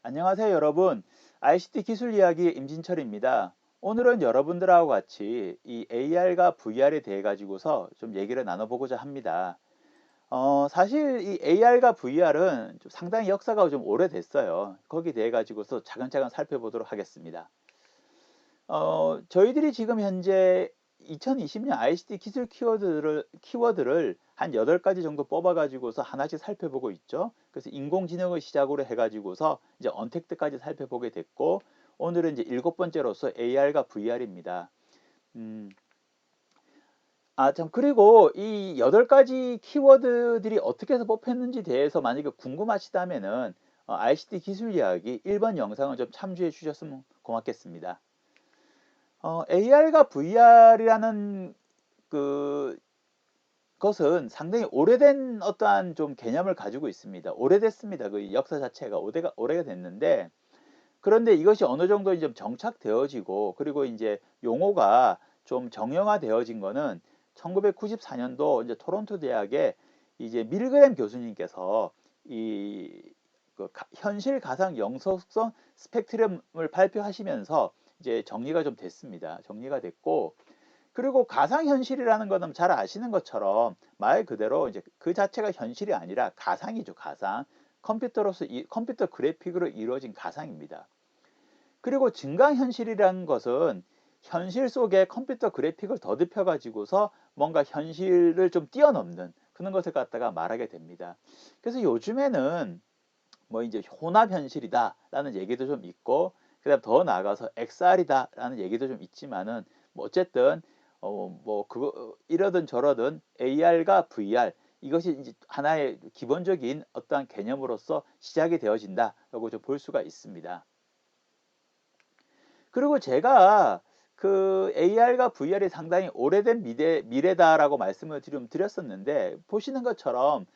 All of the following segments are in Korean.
안녕하세요, 여러분. ICT 기술 이야기 임진철입니다. 오늘은 여러분들하고 같이 이 AR과 VR에 대해 가지고서 좀 얘기를 나눠보고자 합니다. 사실 이 AR과 VR은 좀 상당히 역사가 좀 오래됐어요. 거기에 대해 가지고서 차근차근 살펴보도록 하겠습니다. 저희들이 지금 현재 2020년 ICT 기술 키워드를 한 8가지 정도 뽑아가지고서 하나씩 살펴보고 있죠. 그래서 인공지능을 시작으로 해가지고서 이제 언택트까지 살펴보게 됐고, 오늘은 이제 7번째로서 AR과 VR입니다. 참, 그리고 이 8가지 키워드들이 어떻게 해서 뽑혔는지 대해서 만약에 궁금하시다면은 ICT 기술 이야기 1번 영상을 좀 참조해 주셨으면 고맙겠습니다. AR과 VR이라는 그 것은 상당히 오래된 어떠한 좀 개념을 가지고 있습니다. 오래됐습니다. 그 역사 자체가 오래가 됐는데, 그런데 이것이 어느 정도 이제 정착되어지고, 그리고 이제 용어가 좀 정형화되어진 거는 1994년도 이제 토론토 대학의 이제 밀그램 교수님께서 그 현실 가상 영속성 스펙트럼을 발표하시면서 이제 정리가 좀 됐습니다. 정리가 됐고, 그리고 가상현실이라는 거는 잘 아시는 것처럼 말 그대로 이제 그 자체가 현실이 아니라 가상이죠, 가상. 컴퓨터 그래픽으로 이루어진 가상입니다. 그리고 증강현실이라는 것은 현실 속에 컴퓨터 그래픽을 더듬혀 가지고서 뭔가 현실을 좀 뛰어넘는 그런 것을 갖다가 말하게 됩니다. 그래서 요즘에는 뭐 이제 혼합 현실이다라는 얘기도 좀 있고, 그다음 더 나아가서 XR이다라는 얘기도 좀 있지만은, 뭐 어쨌든 뭐 그거 이러든 저러든 AR과 VR, 이것이 이제 하나의 기본적인 어떠한 개념으로서 시작이 되어진다라고 좀 볼 수가 있습니다. 그리고 제가 그 AR과 VR이 상당히 오래된 미래다라고 말씀을 좀 드렸었는데, 보시는 것처럼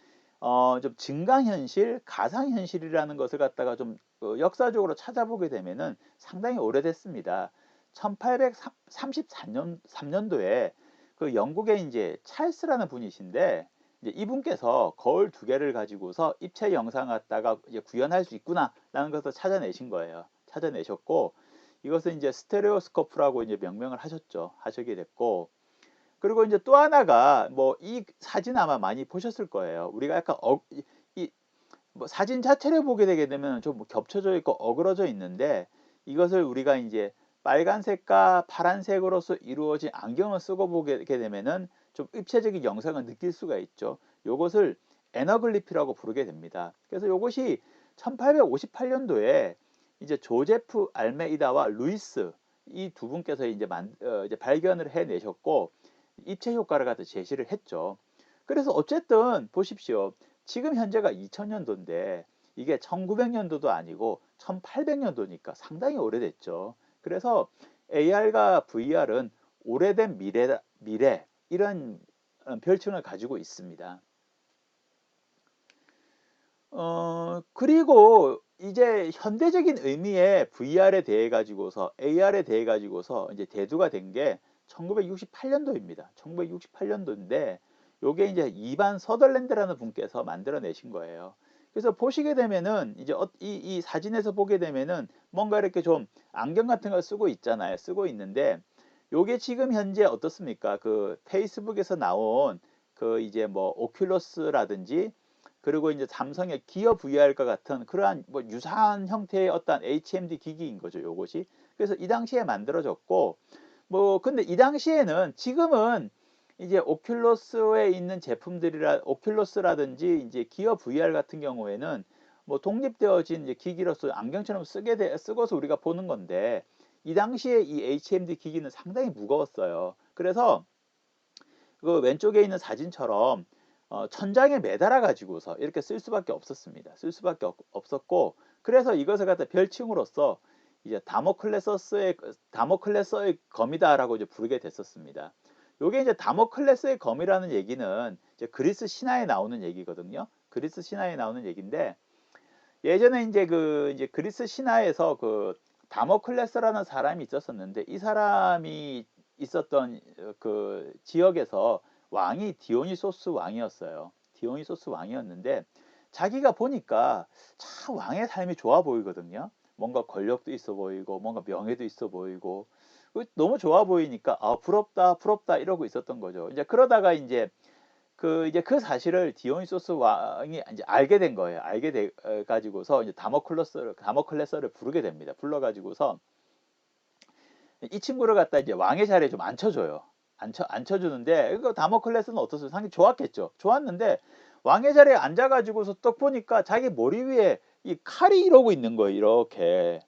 좀 증강현실, 가상현실이라는 것을 갖다가 좀 역사적으로 찾아보게 되면은 상당히 오래됐습니다. 1834년 3년도에 그 영국의 이제 찰스라는 분이신데, 이제 이분께서 거울 2개를 가지고서 입체 영상 갖다가 이제 구현할 수 있구나라는 것을 찾아내신 거예요. 찾아내셨고, 이것은 이제 스테레오스코프라고 이제 명명을 하셨죠. 하시게 됐고, 그리고 이제 또 하나가 뭐 이 사진 아마 많이 보셨을 거예요. 우리가 약간 뭐 사진 자체를 보게 되게 되면 좀 겹쳐져 있고 어그러져 있는데, 이것을 우리가 이제 빨간색과 파란색으로서 이루어진 안경을 쓰고 보게 되면은 좀 입체적인 영상을 느낄 수가 있죠. 요것을 에너글리피라고 부르게 됩니다. 그래서 요것이 1858년도에 이제 조제프 알메이다와 루이스, 이 두 분께서 이제 발견을 해내셨고, 입체 효과를 갖다 제시를 했죠. 그래서 어쨌든 보십시오. 지금 현재가 2000년도인데 이게 1900년도도 아니고 1800년도니까 상당히 오래됐죠. 그래서 AR과 VR은 오래된 미래 이런 별칭을 가지고 있습니다. 그리고 이제 현대적인 의미의 VR에 대해 가지고서 AR에 대해 가지고서 이제 대두가 된 게 1968년도입니다. 1968년도인데 요게 이제 이반 서덜랜드라는 분께서 만들어내신 거예요. 그래서 보시게 되면은 이제 이 사진에서 보게 되면은 뭔가 이렇게 좀 안경 같은 걸 쓰고 있잖아요. 쓰고 있는데 요게 지금 현재 어떻습니까? 그 페이스북에서 나온 그 이제 뭐 오큘러스라든지, 그리고 이제 삼성의 기어 VR과 같은 그러한 뭐 유사한 형태의 어떤 HMD 기기인 거죠, 요것이. 그래서 이 당시에 만들어졌고, 뭐 근데 이 당시에는 지금은 이제 오큘러스에 있는 오큘러스라든지 이제 기어 VR 같은 경우에는 뭐 독립되어진 이제 기기로서 안경처럼 쓰고서 우리가 보는 건데, 이 당시에 이 HMD 기기는 상당히 무거웠어요. 그래서 그 왼쪽에 있는 사진처럼 천장에 매달아 가지고서 이렇게 쓸 수밖에 없었습니다. 쓸 수밖에 없었고, 그래서 이것을 갖다 별칭으로써 이제 다모클레스의 검이다라고 이제 부르게 됐었습니다. 요게 이제 다모클레스의 검이라는 얘기는 이제 그리스 신화에 나오는 얘기거든요. 그리스 신화에 나오는 얘기인데, 예전에 이제 그리스 신화에서 그 다모클레스라는 사람이 있었었는데, 이 사람이 있었던 그 지역에서 왕이 디오니소스 왕이었어요. 디오니소스 왕이었는데, 자기가 보니까 참 왕의 삶이 좋아 보이거든요. 뭔가 권력도 있어 보이고 뭔가 명예도 있어 보이고 너무 좋아 보이니까 아 부럽다 부럽다 이러고 있었던 거죠. 이제 그러다가 이제 그 사실을 디오니소스 왕이 이제 알게 된 거예요. 알게 돼 가지고서 이제 다모클레스를 부르게 됩니다. 불러 가지고서 이 친구를 갖다 이제 왕의 자리에 좀 앉혀줘요. 앉혀주는데 이거 다모클레스는 어떻어요? 상당히 좋았겠죠. 좋았는데 왕의 자리에 앉아가지고서 딱 보니까 자기 머리 위에 이 칼이 이러고 있는 거예요. 이렇게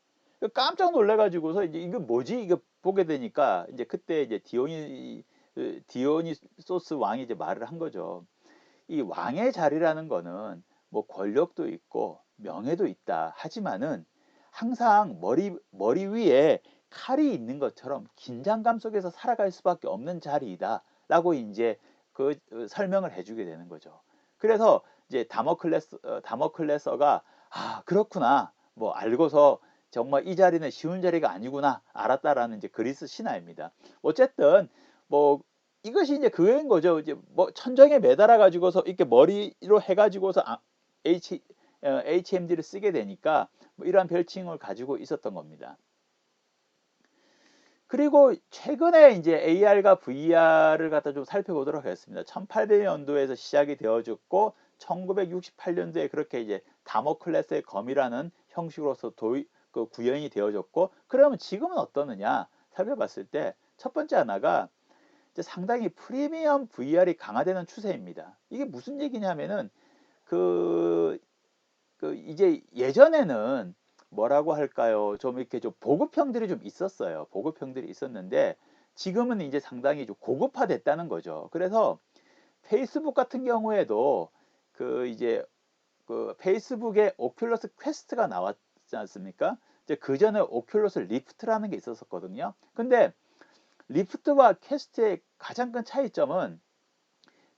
깜짝 놀래가지고서 이제 이거 뭐지? 이거 보게 되니까 이제 그때 이제 디오니소스 왕이 이제 말을 한 거죠. 이 왕의 자리라는 거는 뭐 권력도 있고 명예도 있다. 하지만은 항상 머리 위에 칼이 있는 것처럼 긴장감 속에서 살아갈 수밖에 없는 자리이다. 라고 이제 설명을 해주게 되는 거죠. 그래서 이제 다머클레서가 아, 그렇구나. 뭐 알고서 정말 이 자리는 쉬운 자리가 아니구나. 알았다라는 이제 그리스 신화입니다. 어쨌든 뭐 이것이 이제 그거인 거죠. 이제 뭐 천정에 매달아 가지고서 이렇게 머리로 해 가지고서 HMD를 쓰게 되니까 뭐 이러한 별칭을 가지고 있었던 겁니다. 그리고 최근에 이제 AR과 VR을 갖다 좀 살펴보도록 하겠습니다. 1800년도에서 시작이 되어졌고 1968년도에 그렇게 이제 다모클레스의 검이라는 형식으로서 구현이 되어졌고 그러면 지금은 어떠느냐 살펴봤을 때 첫 번째 하나가 이제 상당히 프리미엄 VR이 강화되는 추세입니다. 이게 무슨 얘기냐면은 이제 예전에는 뭐라고 할까요? 좀 이렇게 좀 보급형들이 좀 있었어요. 보급형들이 있었는데 지금은 이제 상당히 좀 고급화됐다는 거죠. 그래서 페이스북 같은 경우에도 이제 페이스북에 오큘러스 퀘스트가 나왔지 않습니까? 이제 그 전에 오큘러스 리프트라는 게 있었거든요. 근데 리프트와 퀘스트의 가장 큰 차이점은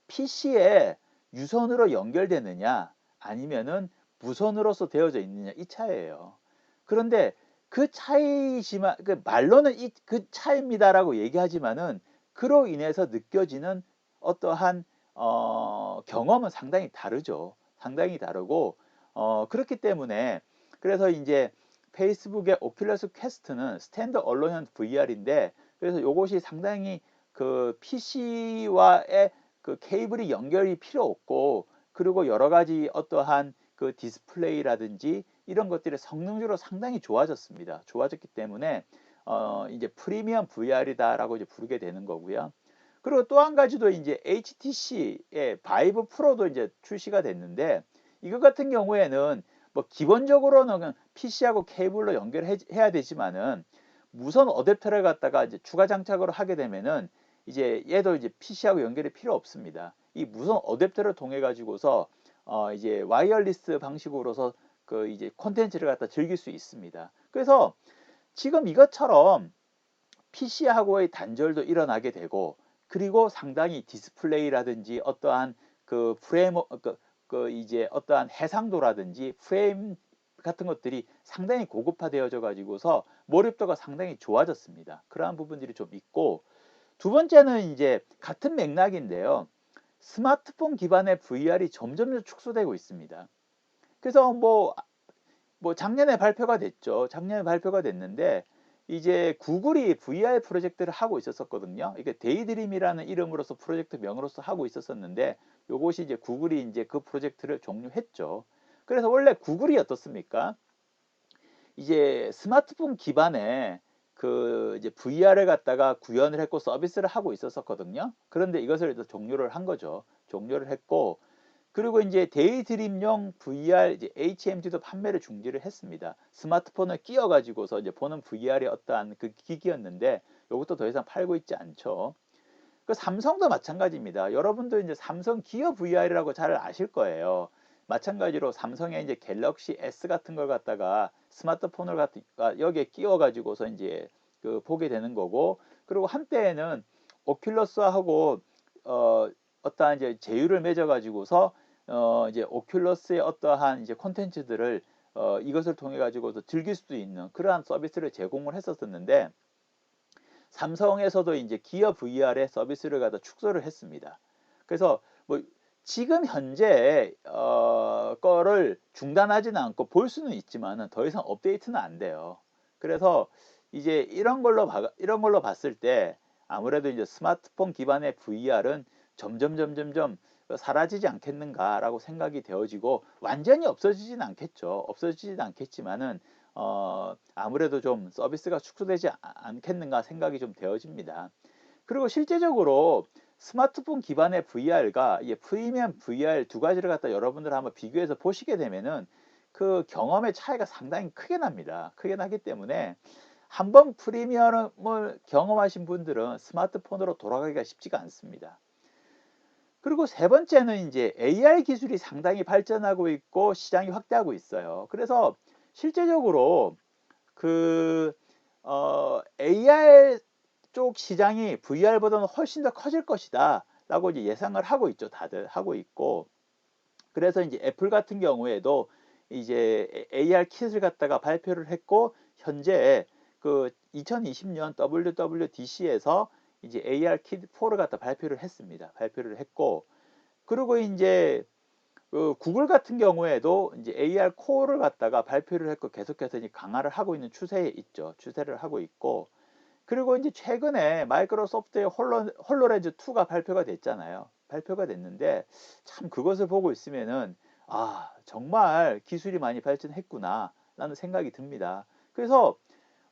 PC에 유선으로 연결되느냐 아니면은 무선으로서 되어져 있느냐 이 차이예요. 그런데 그 차이지만 말로는 그 차이입니다라고 얘기하지만은 그로 인해서 느껴지는 어떠한 경험은 상당히 다르죠. 상당히 다르고 그렇기 때문에 그래서 이제 페이스북의 오큘러스 퀘스트는 스탠드 얼론형 VR인데 그래서 이것이 상당히 PC와의 케이블이 연결이 필요 없고 그리고 여러 가지 어떠한 디스플레이라든지 이런 것들이 성능적으로 상당히 좋아졌습니다. 좋아졌기 때문에 이제 프리미엄 VR이다라고 이제 부르게 되는 거고요. 그리고 또 한 가지도 이제 HTC의 바이브 프로도 이제 출시가 됐는데 이거 같은 경우에는 뭐 기본적으로는 그냥 PC하고 케이블로 연결해야 되지만은 무선 어댑터를 갖다가 이제 추가 장착으로 하게 되면은 이제 얘도 이제 PC하고 연결이 필요 없습니다. 이 무선 어댑터를 통해 가지고서 이제 와이어리스 방식으로서 이제 콘텐츠를 갖다 즐길 수 있습니다. 그래서 지금 이것처럼 PC하고의 단절도 일어나게 되고 그리고 상당히 디스플레이라든지 어떠한 프레임 이제 어떠한 해상도라든지 프레임 같은 것들이 상당히 고급화되어져 가지고서 몰입도가 상당히 좋아졌습니다. 그러한 부분들이 좀 있고 두 번째는 이제 같은 맥락인데요. 스마트폰 기반의 VR이 점점 축소되고 있습니다. 그래서 뭐 작년에 발표가 됐죠. 작년에 발표가 됐는데 이제 구글이 VR 프로젝트를 하고 있었거든요. 이게 데이드림이라는 이름으로서 프로젝트 명으로서 하고 있었는데 요것이 이제 구글이 이제 그 프로젝트를 종료했죠. 그래서 원래 구글이 어떻습니까? 이제 스마트폰 기반의 이제 VR을 갖다가 구현을 했고 서비스를 하고 있었거든요. 그런데 이것을 종료를 한 거죠. 종료를 했고 그리고 이제 데이드림용 VR 이제 HMD도 판매를 중지를 했습니다. 스마트폰을 끼워 가지고서 이제 보는 VR의 어떠한 기기였는데 이것도 더 이상 팔고 있지 않죠. 삼성도 마찬가지입니다. 여러분도 이제 삼성 기어 VR이라고 잘 아실 거예요. 마찬가지로 삼성의 이제 갤럭시 S 같은 걸 갖다가 스마트폰을 갖다가 여기에 끼워 가지고서 이제 보게 되는 거고 그리고 한때에는 오큘러스하고 어떠한 이제 제휴를 맺어 가지고서 이제 오큘러스의 어떠한 이제 콘텐츠들을 이것을 통해 가지고서 즐길 수도 있는 그러한 서비스를 제공을 했었는데 삼성에서도 이제 기어 VR의 서비스를 갖다 축소를 했습니다. 그래서 뭐 지금 현재 거를 중단하지는 않고 볼 수는 있지만은 더 이상 업데이트는 안 돼요. 그래서 이제 이런 걸로 봤을 때 아무래도 이제 스마트폰 기반의 VR은 점점 사라지지 않겠는가라고 생각이 되어지고 완전히 없어지진 않겠죠. 없어지진 않겠지만은 아무래도 좀 서비스가 축소되지 않겠는가 생각이 좀 되어집니다. 그리고 실제적으로 스마트폰 기반의 VR과 프리미엄 VR 두 가지를 갖다 여러분들 한번 비교해서 보시게 되면은 그 경험의 차이가 상당히 크게 납니다. 크게 나기 때문에 한번 프리미엄을 경험하신 분들은 스마트폰으로 돌아가기가 쉽지가 않습니다. 그리고 세 번째는 이제 AR 기술이 상당히 발전하고 있고 시장이 확대하고 있어요. 그래서 실제적으로 그 AR 쪽 시장이 VR보다는 훨씬 더 커질 것이다 라고 이제 예상을 하고 있죠. 다들 하고 있고. 그래서 이제 애플 같은 경우에도 이제 AR 킷을 갖다가 발표를 했고, 현재 그 2020년 WWDC에서 이제 AR 킷 4를 갖다 발표를 했습니다. 발표를 했고, 그리고 이제 그 구글 같은 경우에도 이제 AR 코어를 갖다가 발표를 했고 계속해서 이제 강화를 하고 있는 추세에 있죠. 추세를 하고 있고, 그리고 이제 최근에 마이크로소프트의 홀로렌즈 2가 발표가 됐잖아요. 발표가 됐는데 참 그것을 보고 있으면은 정말 기술이 많이 발전했구나 라는 생각이 듭니다. 그래서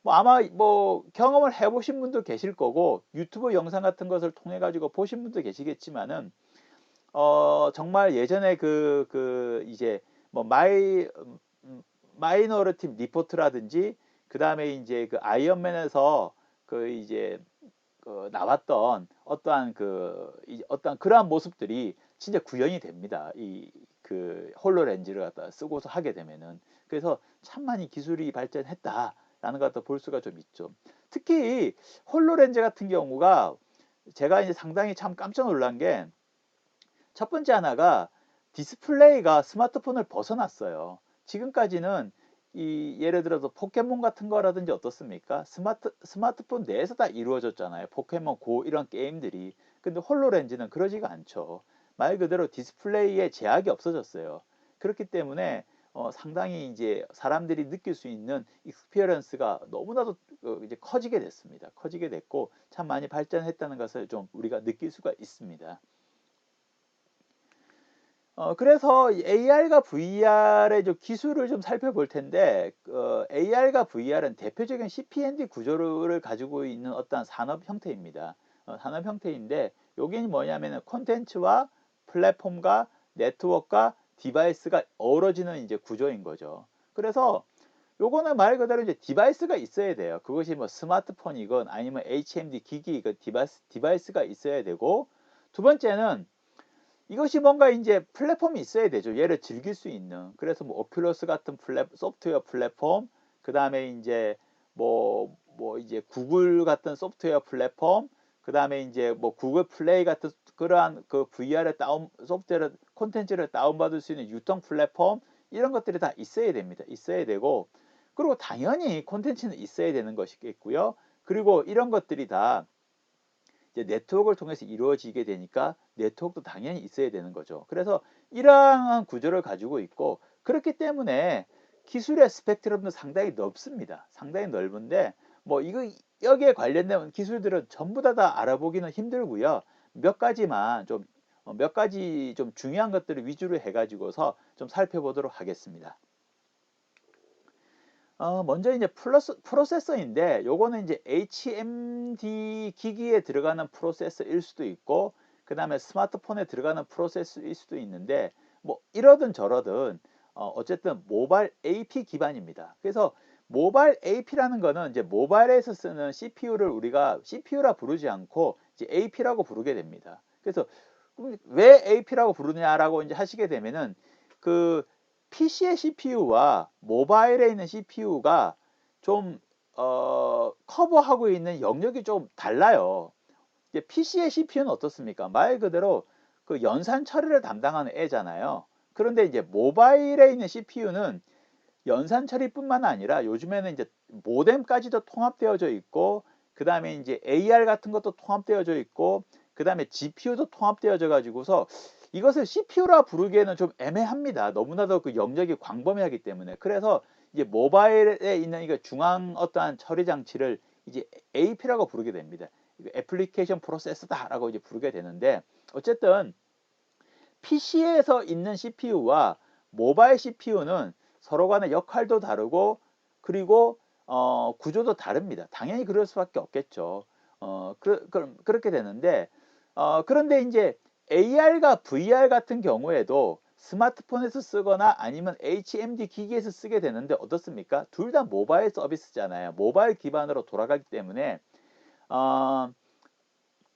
뭐 아마 뭐 경험을 해보신 분도 계실 거고 유튜브 영상 같은 것을 통해 가지고 보신 분도 계시겠지만은 정말 예전에 이제 뭐 마이너리티 리포트라든지 그 다음에 이제 그 아이언맨에서 그 이제 나왔던 어떠한 그러한 모습들이 진짜 구현이 됩니다. 이 그 홀로렌즈를 갖다 쓰고서 하게 되면은. 그래서 참 많이 기술이 발전했다라는 것 갖다 볼 수가 좀 있죠. 특히 홀로렌즈 같은 경우가 제가 이제 상당히 참 깜짝 놀란 게, 첫 번째 하나가 디스플레이가 스마트폰을 벗어났어요. 지금까지는 예를 들어서 포켓몬 같은 거라든지 어떻습니까? 스마트폰 내에서 다 이루어졌잖아요. 포켓몬 고 이런 게임들이. 근데 홀로렌즈는 그러지가 않죠. 말 그대로 디스플레이에 제약이 없어졌어요. 그렇기 때문에 상당히 이제 사람들이 느낄 수 있는 익스피리언스가 너무나도 이제 커지게 됐습니다. 커지게 됐고 참 많이 발전했다는 것을 좀 우리가 느낄 수가 있습니다. 그래서 AR과 VR의 좀 기술을 좀 살펴볼 텐데, AR과 VR은 대표적인 CPND 구조를 가지고 있는 어떤 산업 형태입니다. 산업 형태인데, 여기는 뭐냐면은 콘텐츠와 플랫폼과 네트워크와 디바이스가 어우러지는 이제 구조인 거죠. 그래서 요거는 말 그대로 이제 디바이스가 있어야 돼요. 그것이 뭐 스마트폰이건 아니면 HMD 기기이건 디바이스가 있어야 되고, 두 번째는 이것이 뭔가 이제 플랫폼이 있어야 되죠. 얘를 즐길 수 있는. 그래서 뭐 오큘러스 같은 소프트웨어 플랫폼, 그 다음에 이제 이제 구글 같은 소프트웨어 플랫폼, 그 다음에 이제 뭐 구글 플레이 같은 그러한 그 VR의 소프트웨어 콘텐츠를 다운받을 수 있는 유통 플랫폼, 이런 것들이 다 있어야 됩니다. 있어야 되고, 그리고 당연히 콘텐츠는 있어야 되는 것이겠고요. 그리고 이런 것들이 다 이제 네트워크를 통해서 이루어지게 되니까 네트워크도 당연히 있어야 되는 거죠. 그래서 이러한 구조를 가지고 있고, 그렇기 때문에 기술의 스펙트럼도 상당히 넓습니다. 상당히 넓은데 뭐 이거 여기에 관련된 기술들은 전부 다 알아보기는 힘들고요. 몇 가지 좀 중요한 것들을 위주로 해가지고서 좀 살펴보도록 하겠습니다. 먼저 이제 프로세서인데, 요거는 이제 HMD 기기에 들어가는 프로세서일 수도 있고, 그 다음에 스마트폰에 들어가는 프로세서일 수도 있는데, 뭐 이러든 저러든 어쨌든 모바일 AP 기반입니다. 그래서 모바일 AP라는 거는 이제 모바일에서 쓰는 CPU를 우리가 CPU라 부르지 않고 이제 AP라고 부르게 됩니다. 그래서 왜 AP라고 부르냐라고 이제 하시게 되면은, 그 PC의 CPU와 모바일에 있는 CPU가 좀 커버하고 있는 영역이 좀 달라요. 이제 PC의 CPU는 어떻습니까? 말 그대로 그 연산 처리를 담당하는 애잖아요. 그런데 이제 모바일에 있는 CPU는 연산 처리뿐만 아니라 요즘에는 이제 모뎀까지도 통합되어져 있고, 그 다음에 이제 AR 같은 것도 통합되어져 있고, 그 다음에 GPU도 통합되어져 가지고서 이것을 CPU라 부르기에는 좀 애매합니다. 너무나도 그 영역이 광범위하기 때문에. 그래서 이제 모바일에 있는 이거 중앙 어떠한 처리 장치를 이제 AP라고 부르게 됩니다. 애플리케이션 프로세서다라고 이제 부르게 되는데, 어쨌든 PC에서 있는 CPU와 모바일 CPU는 서로 간의 역할도 다르고, 그리고 구조도 다릅니다. 당연히 그럴 수밖에 없겠죠. 그렇게 되는데, 그런데 이제 AR과 VR 같은 경우에도 스마트폰에서 쓰거나 아니면 HMD 기기에서 쓰게 되는데 어떻습니까? 둘 다 모바일 서비스잖아요. 모바일 기반으로 돌아가기 때문에 어,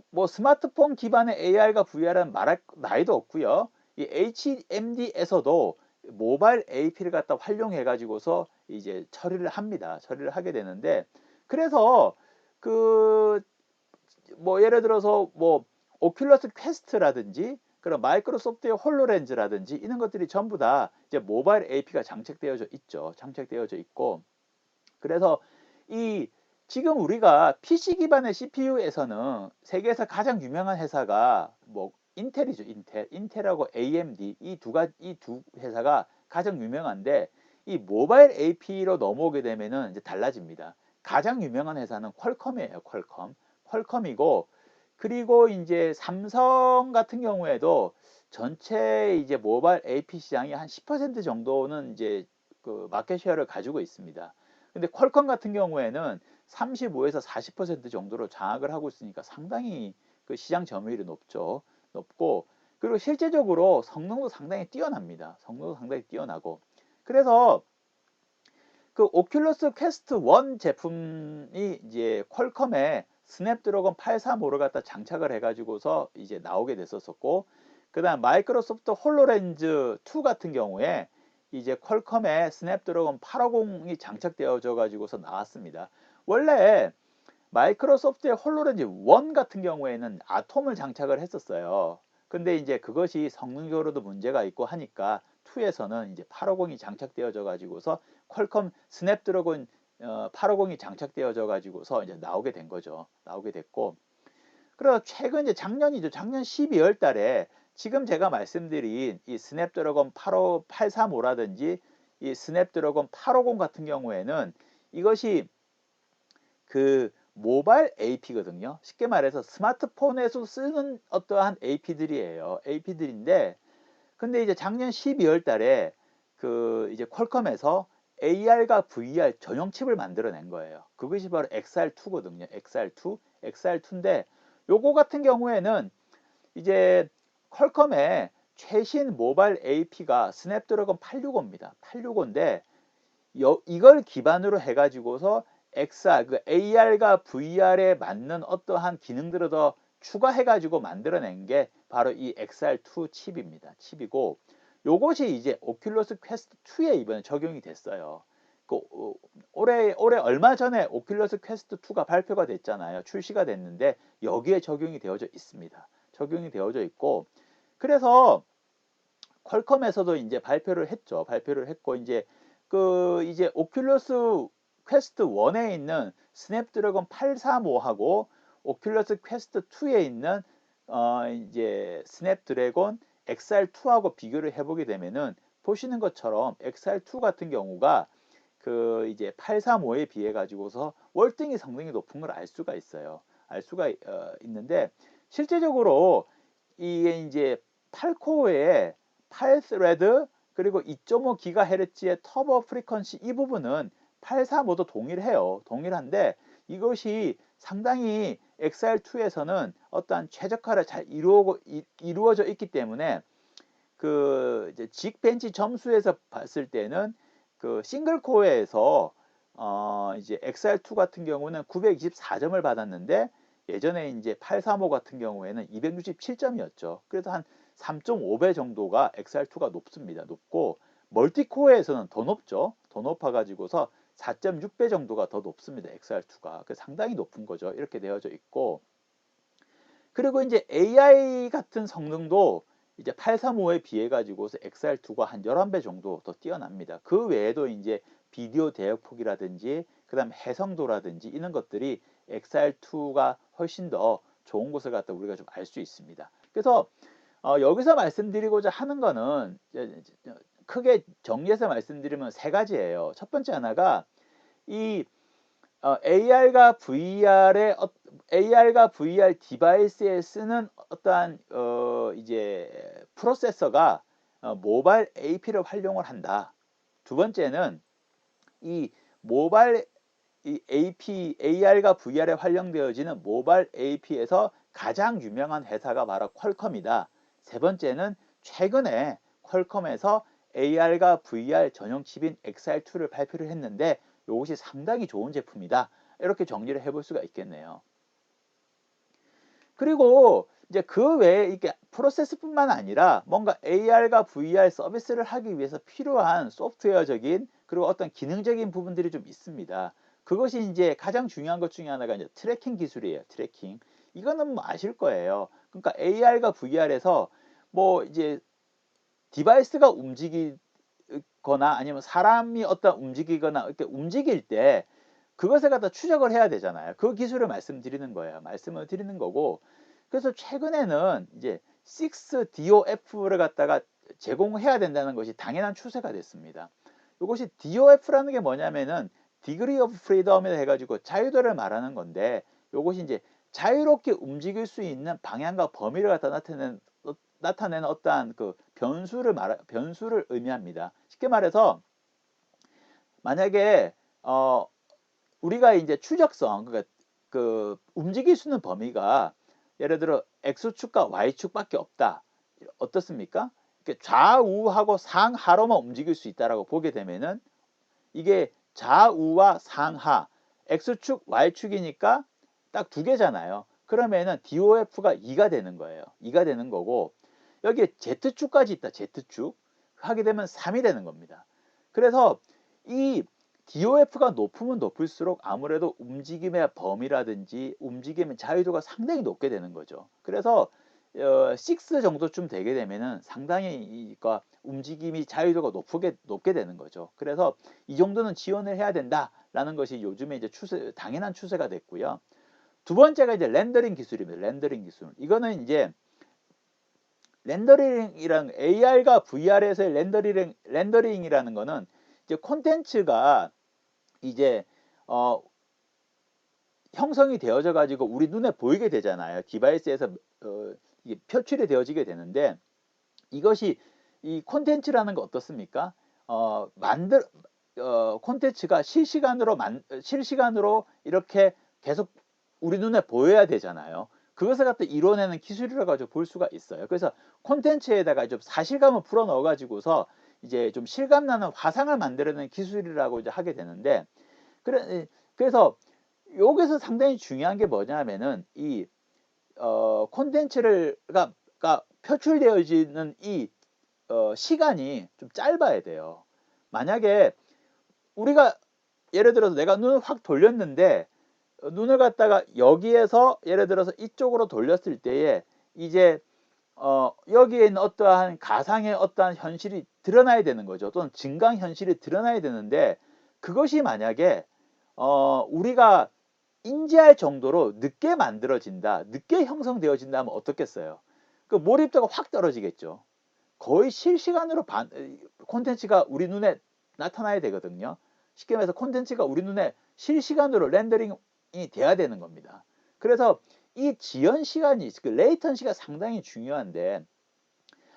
뭐 스마트폰 기반의 AR과 VR은 말할 나위도 없고요. 이 HMD에서도 모바일 AP를 갖다 활용해 가지고서 이제 처리를 합니다. 처리를 하게 되는데, 그래서 그 뭐 예를 들어서 뭐 오큘러스 퀘스트라든지 그런 마이크로소프트의 홀로렌즈라든지 이런 것들이 전부 다 이제 모바일 AP가 장착되어져 있죠. 장착되어져 있고, 그래서 이 지금 우리가 PC 기반의 CPU에서는 세계에서 가장 유명한 회사가 뭐 인텔이죠. 인텔하고 AMD 이 두 회사가 가장 유명한데, 이 모바일 AP로 넘어오게 되면은 이제 달라집니다. 가장 유명한 회사는 퀄컴이에요. 퀄컴이고, 그리고 이제 삼성 같은 경우에도 전체 이제 모바일 AP 시장이 한 10% 정도는 이제 그 마켓 쉐어를 가지고 있습니다. 근데 퀄컴 같은 경우에는 35에서 40% 정도로 장악을 하고 있으니까 상당히 그 시장 점유율이 높고, 그리고 실제적으로 성능도 상당히 뛰어납니다. 성능도 상당히 뛰어나고, 그래서 그 오큘러스 퀘스트 1 제품이 이제 퀄컴의 스냅드래곤 835를 갖다 장착을 해가지고서 이제 나오게 됐었고, 그다음 마이크로소프트 홀로렌즈 2 같은 경우에 이제 퀄컴의 스냅드래곤 850이 장착되어져 가지고서 나왔습니다. 원래 마이크로소프트의 홀로렌즈 1 같은 경우에는 아톰을 장착을 했었어요. 근데 이제 그것이 성능적으로도 문제가 있고 하니까 2에서는 이제 850이 장착되어져 가지고서 퀄컴 스냅드래곤 850이 장착되어져 가지고서 이제 나오게 된 거죠. 나오게 됐고, 그래서 최근 이제 작년이죠. 작년 12월 달에 지금 제가 말씀드린 이 스냅드래곤 835라든지 이 스냅드래곤 850 같은 경우에는 이것이 그 모바일 AP거든요. 쉽게 말해서 스마트폰에서 쓰는 어떠한 AP들이에요. AP들인데, 근데 이제 작년 12월 달에 그 이제 퀄컴에서 AR과 VR 전용 칩을 만들어낸 거예요. 그것이 바로 XR2거든요. XR2인데 요거 같은 경우에는 이제 퀄컴의 최신 모바일 AP가 스냅드래곤 865입니다. 865인데 이걸 기반으로 해가지고서 XR, 그 AR과 VR에 맞는 어떠한 기능들을 더 추가해가지고 만들어낸 게 바로 이 XR2 칩입니다. 칩이고, 요것이 이제 오큘러스 퀘스트 2에 이번에 적용이 됐어요. 그 올해 얼마 전에 오큘러스 퀘스트 2가 발표가 됐잖아요. 출시가 됐는데 여기에 적용이 되어져 있습니다. 적용이 되어져 있고, 그래서 퀄컴에서도 이제 발표를 했죠. 발표를 했고, 이제 오큘러스 퀘스트 1에 있는 스냅드래곤 835하고 오큘러스 퀘스트 2에 있는 이제 스냅드래곤 XR2하고 비교를 해보게 되면은 보시는 것처럼 XR2 같은 경우가 그 이제 835에 비해 가지고서 월등히 성능이 높은 걸 알 수가 있어요. 알 수가 있는데, 실제적으로 이게 이제 8코어에 8스레드 그리고 2.5GHz의 터보 프리퀀시 이 부분은 835도 동일해요. 동일한데 이것이 상당히 XR2에서는 어떠한 최적화를 잘 이루어져 있기 때문에 그 이제 직벤치 점수에서 봤을 때는 그 싱글 코어에서 이제 XR2 같은 경우는 924점을 받았는데 예전에 이제 835 같은 경우에는 267점이었죠. 그래서 한 3.5배 정도가 XR2가 높습니다. 높고 멀티코어에서는 더 높죠. 더 높아 가지고서 4.6배 정도가 더 높습니다. XR2가. 그 상당히 높은 거죠. 이렇게 되어져 있고, 그리고 이제 AI 같은 성능도 이제 835에 비해 가지고서 XR2가 한 11배 정도 더 뛰어납니다. 그 외에도 이제 비디오 대역폭이라든지 그다음 해상도라든지 이런 것들이 XR2가 훨씬 더 좋은 것을 갖다 우리가 좀 알 수 있습니다. 그래서 여기서 말씀드리고자 하는 거는 크게 정리해서 말씀드리면 세 가지예요. 첫 번째 하나가 이 AR과 VR 디바이스에 쓰는 어떠한 이제 프로세서가 모바일 AP를 활용을 한다. 두 번째는 이 모바일 이 AR과 VR에 활용되어지는 모바일 AP에서 가장 유명한 회사가 바로 퀄컴이다. 세 번째는 최근에 퀄컴에서 AR과 VR 전용 칩인 XR2를 발표를 했는데 이것이 상당히 좋은 제품이다. 이렇게 정리를 해볼 수가 있겠네요. 그리고 이제 그 외에 이게 프로세스뿐만 아니라 뭔가 AR과 VR 서비스를 하기 위해서 필요한 소프트웨어적인 그리고 어떤 기능적인 부분들이 좀 있습니다. 그것이 이제 가장 중요한 것 중에 하나가 이제 트래킹 기술이에요. 트래킹. 이거는 뭐 아실 거예요. 그러니까 AR과 VR에서 뭐 이제 디바이스가 움직이거나 아니면 사람이 어떤 움직이거나 이렇게 움직일 때 그것을 갖다 추적을 해야 되잖아요. 그 기술을 말씀드리는 거예요. 말씀을 드리는 거고. 그래서 최근에는 이제 6DOF를 갖다가 제공해야 된다는 것이 당연한 추세가 됐습니다. 이것이 DOF라는 게 뭐냐면은 Degree of Freedom이라 해가지고 자유도를 말하는 건데 이것이 이제 자유롭게 움직일 수 있는 방향과 범위를 갖다 나타내는 어떠한 그 변수를 의미합니다. 쉽게 말해서 만약에 우리가 이제 추적성 그러니까 그 움직일 수 있는 범위가 예를 들어 x축과 y축밖에 없다. 어떻습니까? 좌우하고 상하로만 움직일 수 있다라고 보게 되면은 이게 좌우와 상하 x축 y축이니까 딱 두 개잖아요. 그러면은 DOF가 2가 되는 거예요. 2가 되는 거고 여기에 Z축까지 있다. Z축 하게 되면 3이 되는 겁니다. 그래서 이 DOF가 높으면 높을수록 아무래도 움직임의 범위라든지 움직임의 자유도가 상당히 높게 되는 거죠. 그래서 6 정도쯤 되게 되면은 상당히 움직임이 자유도가 높게 되는 거죠. 그래서 이 정도는 지원을 해야 된다라는 것이 요즘에 이제 당연한 추세가 됐고요. 두 번째가 이제 렌더링 기술입니다. 렌더링 기술. 이거는 이제 렌더링이랑 AR과 VR에서의 렌더링이라는 거는 이제 콘텐츠가 이제 형성이 되어져 가지고 우리 눈에 보이게 되잖아요. 디바이스에서 이게 표출이 되어지게 되는데 이것이 이 콘텐츠라는 거 어떻습니까? 콘텐츠가 실시간으로 이렇게 계속 우리 눈에 보여야 되잖아요. 그것을 갖다 이뤄내는 기술이라 가지고 볼 수가 있어요. 그래서 콘텐츠에다가 좀 사실감을 풀어 넣어 가지고서 이제 좀 실감나는 화상을 만들어내는 기술이라고 이제 하게 되는데 그래서 여기서 상당히 중요한 게 뭐냐면은 이 콘텐츠가 표출되어지는 이 시간이 좀 짧아야 돼요. 만약에 우리가 예를 들어서 내가 눈을 확 돌렸는데 눈을 갖다가 여기에서 예를 들어서 이쪽으로 돌렸을 때에 이제 여기에 있는 어떠한 가상의 어떠한 현실이 드러나야 되는 거죠. 또는 증강 현실이 드러나야 되는데 그것이 만약에 우리가 인지할 정도로 늦게 만들어진다, 늦게 형성되어진다 하면 어떻겠어요? 그 몰입도가 확 떨어지겠죠. 거의 실시간으로 콘텐츠가 우리 눈에 나타나야 되거든요. 쉽게 말해서 콘텐츠가 우리 눈에 실시간으로 렌더링이 돼야 되는 겁니다. 그래서 이 지연 시간이 그 레이턴시가 상당히 중요한데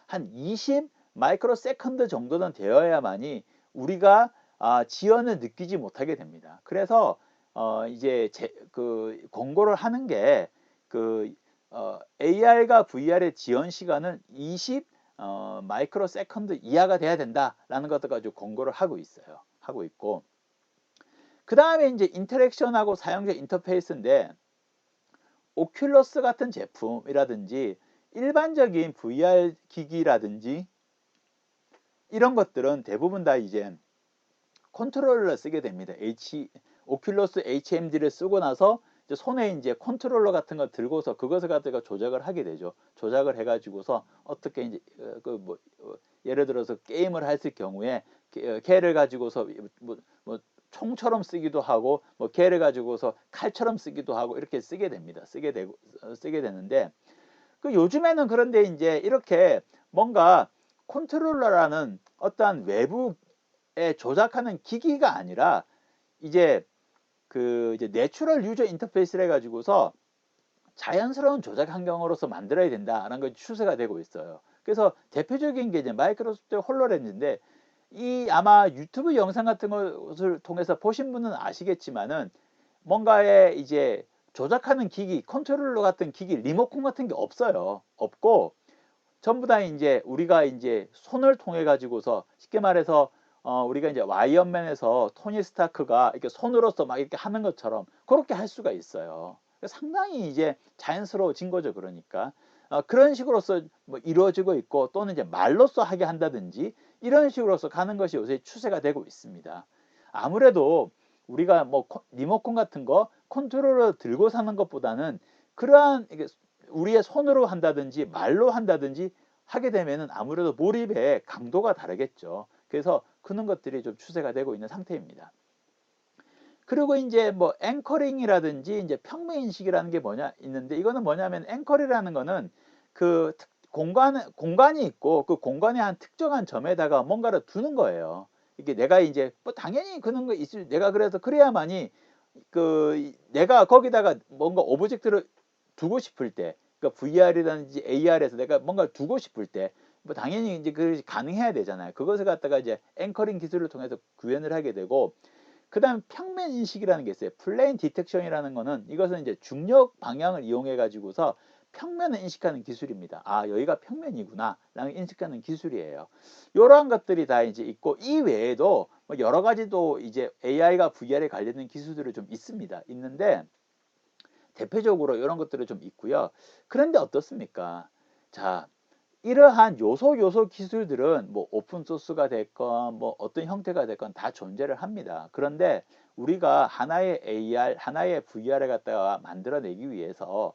한 20 마이크로 세컨드 정도는 되어야만이 우리가 지연을 느끼지 못하게 됩니다. 그래서 이제 그 권고를 하는 게 그 AR과 VR의 지연 시간은 20 마이크로 세컨드 이하가 돼야 된다라는 것들 가지고 권고를 하고 있어요. 하고 있고 그 다음에 이제 인터랙션하고 사용자 인터페이스인데 오큘러스 같은 제품이라든지 일반적인 VR 기기라든지 이런 것들은 대부분 다 이제 컨트롤러를 쓰게 됩니다. 오큘러스 HMD를 쓰고 나서 이제 손에 이제 컨트롤러 같은 거 들고서 그것을 갖다가 조작을 하게 되죠. 조작을 해가지고서 어떻게 이제 예를 들어서 게임을 했을 경우에 걔를 가지고서 뭐 총처럼 쓰기도 하고 뭐 걔를 가지고서 칼처럼 쓰기도 하고 이렇게 쓰게 됩니다. 쓰게 되는데 그 요즘에는 그런데 이제 이렇게 뭔가 컨트롤러라는 어떠한 외부에 조작하는 기기가 아니라 이제 이제 내추럴 유저 인터페이스를 해가지고서 자연스러운 조작 환경으로서 만들어야 된다라는 것 추세가 되고 있어요. 그래서 대표적인 게 이제 마이크로소프트의 홀로렌즈인데 이 아마 유튜브 영상 같은 것을 통해서 보신 분은 아시겠지만은 뭔가에 이제 조작하는 기기, 컨트롤러 같은 기기, 리모컨 같은 게 없어요. 없고 전부 다 이제 우리가 이제 손을 통해 가지고서 쉽게 말해서 우리가 이제 와이언맨에서 토니 스타크가 이렇게 손으로서 막 이렇게 하는 것처럼 그렇게 할 수가 있어요. 상당히 이제 자연스러워진 거죠. 그러니까 그런 식으로서 뭐 이루어지고 있고 또는 이제 말로써 하게 한다든지 이런 식으로서 가는 것이 요새 추세가 되고 있습니다. 아무래도 우리가 뭐 리모컨 같은 거 컨트롤러 들고 사는 것보다는 그러한 우리의 손으로 한다든지 말로 한다든지 하게 되면은 아무래도 몰입의 강도가 다르겠죠. 그래서 그런 것들이 좀 추세가 되고 있는 상태입니다. 그리고 이제 뭐 앵커링이라든지 이제 평면 인식이라는 게 뭐냐 있는데 이거는 뭐냐면 앵커리라는 거는 그 공간이 있고 그 공간의 한 특정한 점에다가 뭔가를 두는 거예요. 이게 내가 이제 뭐 당연히 그런 거 있을 내가 그래서 그래야만이 내가 거기다가 뭔가 오브젝트를 두고 싶을 때, 그러니까 VR이라든지 AR에서 내가 뭔가를 두고 싶을 때, 뭐 당연히 이제 그것이 가능해야 되잖아요. 그것을 갖다가 이제 앵커링 기술을 통해서 구현을 하게 되고, 그다음 평면 인식이라는 게 있어요. 플레인 디텍션이라는 거는 이것은 이제 중력 방향을 이용해 가지고서 평면을 인식하는 기술입니다. 아, 여기가 평면이구나 라는 인식하는 기술이에요. 이러한 것들이 다 이제 있고 이 외에도 뭐 여러 가지도 이제 AI가 VR에 관련된 기술들이 좀 있습니다. 있는데 대표적으로 이런 것들이 좀 있고요. 그런데 어떻습니까? 자, 이러한 요소 기술들은 뭐 오픈 소스가 됐건 뭐 어떤 형태가 됐건 다 존재를 합니다. 그런데 우리가 하나의 AR, 하나의 VR을 갖다가 만들어내기 위해서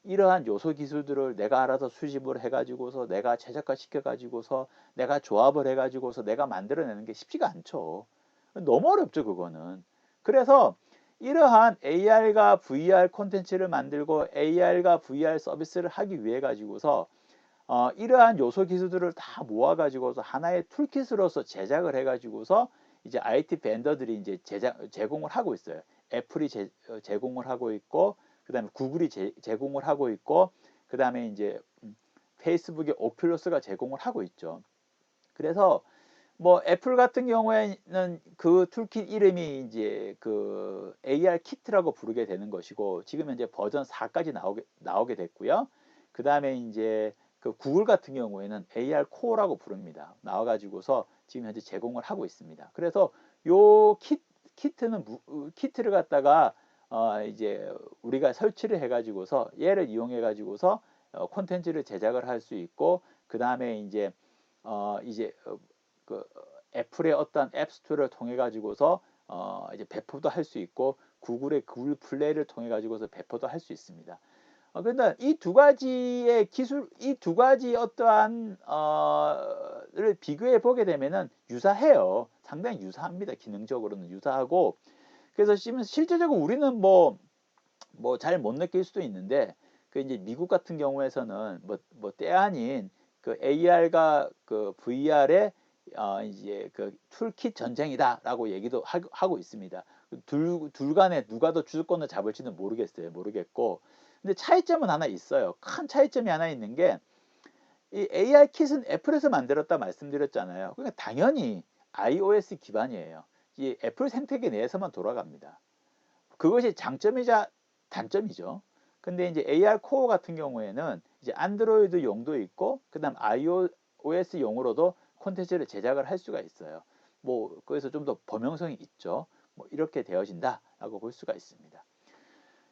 이러한 요소 기술들을 내가 알아서 수집을 해가지고서 내가 최적화 시켜가지고서 내가 조합을 해가지고서 내가 만들어내는 게 쉽지가 않죠. 너무 어렵죠, 그거는. 그래서 이러한 AR과 VR 콘텐츠를 만들고 AR과 VR 서비스를 하기 위해 가지고서 이러한 요소 기술들을 다 모아가지고서 하나의 툴킷으로서 제작을 해가지고서 이제 IT 벤더들이 이제 제공을 하고 있어요. 애플이 제공을 하고 있고, 그 다음에 구글이 제공을 하고 있고, 그 다음에 이제 페이스북의 오큘러스가 제공을 하고 있죠. 그래서 뭐 애플 같은 경우에는 그 툴킷 이름이 이제 그 AR 키트라고 부르게 되는 것이고 지금 현재 버전 4까지 나오게 됐고요. 그 다음에 이제 그 구글 같은 경우에는 AR 코어라고 부릅니다. 나와가지고서 지금 현재 제공을 하고 있습니다. 그래서 요 키트를 갖다가 이제 우리가 설치를 해가지고서 얘를 이용해가지고서 콘텐츠를 제작을 할 수 있고 그 다음에 이제 그 애플의 어떤 앱스토어를 통해 가지고서 이제 배포도 할 수 있고 구글의 구글 플레이를 통해 가지고서 배포도 할 수 있습니다. 그런데 이 두 가지의 기술, 이 두 가지 어떠한 를 비교해 보게 되면은 유사해요. 상당히 유사합니다. 기능적으로는 유사하고 그래서 실제적으로 우리는 뭐 잘 못 느낄 수도 있는데 그 이제 미국 같은 경우에서는 뭐 때 아닌 그 AR과 그 VR의 이제 그 툴킷 전쟁이다라고 얘기도 하고 있습니다. 둘 간에 누가 더 주도권을 잡을지는 모르겠어요. 모르겠고. 근데 차이점은 하나 있어요. 큰 차이점이 하나 있는 게 이 AR 킷은 애플에서 만들었다 말씀드렸잖아요. 그러니까 당연히 iOS 기반이에요. 이 애플 생태계 내에서만 돌아갑니다. 그것이 장점이자 단점이죠. 근데 이제 AR 코어 같은 경우에는 이제 안드로이드 용도 있고 그다음 iOS 용으로도 콘텐츠를 제작을 할 수가 있어요. 뭐 그래서 좀 더 범용성이 있죠. 뭐 이렇게 되어진다라고 볼 수가 있습니다.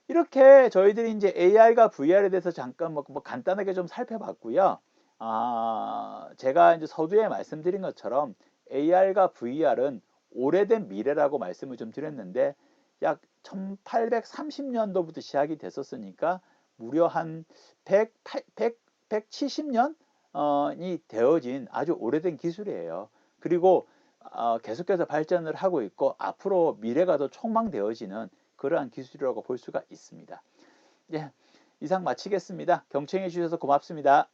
이렇게 저희들이 이제 AR과 VR에 대해서 잠깐 뭐 간단하게 좀 살펴봤고요. 제가 이제 서두에 말씀드린 것처럼 AR과 VR은 오래된 미래라고 말씀을 좀 드렸는데 약 1830년도부터 시작이 됐었으니까 무려 한 170년이 되어진 아주 오래된 기술이에요. 그리고 계속해서 발전을 하고 있고 앞으로 미래가 더 촉망되어지는 그러한 기술이라고 볼 수가 있습니다. 예, 이상 마치겠습니다. 경청해 주셔서 고맙습니다.